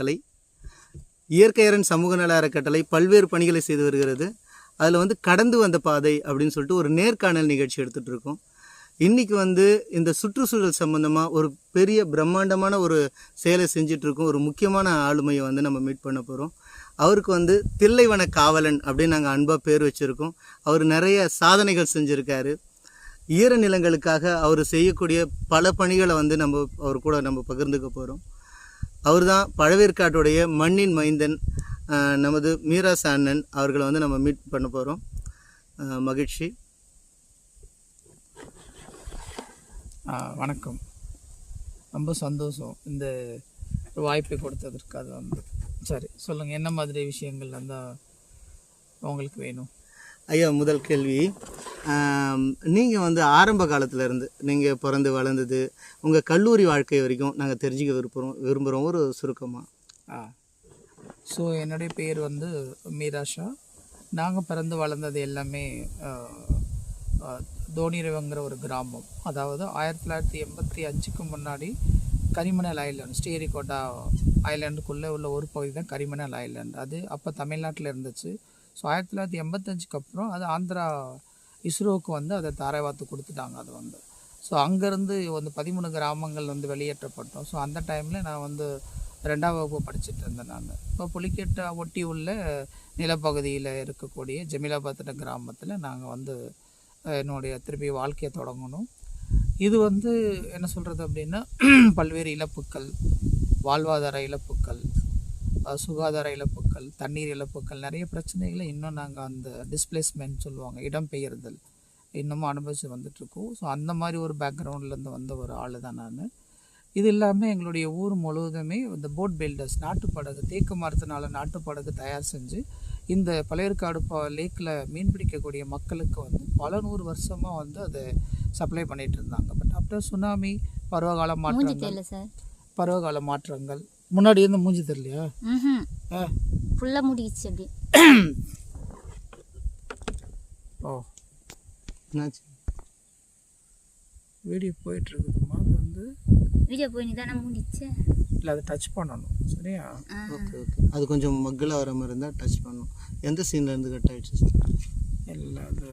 கலை இயற்கையரன் சமூக நல அறக்கட்டளை பல்வேறு பணிகளை செய்து வருகிறது. அதில் வந்து கடந்து வந்த பாதை அப்படின்னு சொல்லிட்டு ஒரு நேர்காணல் நிகழ்ச்சி எடுத்துகிட்டு இருக்கோம். இன்றைக்கி வந்து இந்த சுற்றுச்சூழல் சம்மந்தமாக ஒரு பெரிய பிரம்மாண்டமான ஒரு செயலை செஞ்சிட்ருக்கோம். ஒரு முக்கியமான ஆளுமையை வந்து நம்ம மீட் பண்ண போகிறோம். அவருக்கு வந்து தில்லைவன காவலன் அப்படின்னு நாங்கள் அன்பாக பேர் வச்சுருக்கோம். அவர் நிறைய சாதனைகள் செஞ்சுருக்காரு. ஈரநிலங்களுக்காக அவர் செய்யக்கூடிய பல பணிகளை வந்து அவர் கூட நம்ம பகிர்ந்துக்க போகிறோம். அவர் தான் பழவேற்காட்டுடைய மண்ணின் மைந்தன் நமது மீராஸ் அண்ணன் அவர்களை வந்து நம்ம மீட் பண்ண போகிறோம். மகிழ்ச்சி. வணக்கம். ரொம்ப சந்தோஷம் இந்த வாய்ப்பை கொடுத்ததற்கு. அது வந்து சரி சொல்லுங்கள், என்ன மாதிரி விஷயங்கள் வந்தால் உங்களுக்கு வேணும்? ஐயா, முதல் கேள்வி, நீங்கள் வந்து ஆரம்ப காலத்திலேருந்து நீங்கள் பிறந்து வளர்ந்தது உங்கள் கல்லூரி வாழ்க்கை வரைக்கும் நாங்கள் தெரிஞ்சுக்க விரும்புகிறோம் ஒரு சுருக்கமாக. ஸோ என்னுடைய பேர் வந்து மீராஷா. நாங்கள் பிறந்து வளர்ந்தது எல்லாமே தோணிரவங்கிற ஒரு கிராமம். அதாவது 1985க்கு முன்னாடி கரிமணல் ஐலாண்ட், ஸ்ரீஹரிகோட்டா ஐலாண்டுக்குள்ளே உள்ள ஒரு பகுதி தான் கரிமணல் ஐலாண்ட். அது அப்போ தமிழ்நாட்டில் இருந்துச்சு. ஸோ 1985க்கு அப்புறம் அது ஆந்திரா இஸ்ரோவுக்கு வந்து அதை தாரைவாத்து கொடுத்துட்டாங்க. அது வந்து ஸோ அங்கேருந்து வந்து 13 கிராமங்கள் வந்து வெளியேற்றப்பட்டோம். ஸோ அந்த டைமில் நான் வந்து 2ஆம் வகுப்பு படிச்சுட்டு இருந்தேன். நான் இப்போ புலிக்கெட்டை ஒட்டி உள்ள நிலப்பகுதியில் இருக்கக்கூடிய ஜமீலாபாத்தின கிராமத்தில் நாங்கள் வந்து என்னுடைய திருப்பி வாழ்க்கையை தொடங்கணும். இது வந்து என்ன சொல்கிறது அப்படின்னா, பல்வேறு இழப்புக்கள், வாழ்வாதார இழப்புக்கள், சுகாதார இழப்புக்கள், தண்ணீர் இழப்புக்கள், நிறைய பிரச்சனைகளை இன்னும் நாங்கள் அந்த டிஸ்பிளேஸ்மெண்ட் சொல்லுவாங்க, இடம்பெயர்தல், இன்னமும் அனுபவித்து வந்துட்டுருக்கோம். ஸோ அந்த மாதிரி ஒரு பேக்ரவுண்ட்லேருந்து வந்த ஒரு ஆள் தான் நான். இது இல்லாமல் எங்களுடைய ஊர் முழுவதுமே இந்த போட் பில்டர்ஸ், நாட்டுப்படகு, தேக்கு மரத்தினால நாட்டுப்படகு தயார் செஞ்சு இந்த பழையற்காடு லேக்கில் மீன் பிடிக்கக்கூடிய மக்களுக்கு வந்து பல 100 வருஷமாக வந்து அதை சப்ளை பண்ணிகிட்டு இருந்தாங்க. பட் ஆஃப்டர் சுனாமி, பருவகால மாற்றங்கள் முன்னாடி இருந்து மூஞ்சி தெரியலையா? ஃபுல்லாக முடிச்சு அப்படி. ஓ, என்னாச்சு? வீடியோ போயிட்டுருக்குதுமா. அது வந்து வீடியோ போய் தானே முடிச்சு. இல்லை, அதை டச் பண்ணணும். சரியா? Okay okay. அது கொஞ்சம் மக்களாக வர மாதிரி இருந்தால் டச் பண்ணணும். எந்த சீன்லேருந்து கட் ஆகிடுச்சு சார்? இல்லை, அது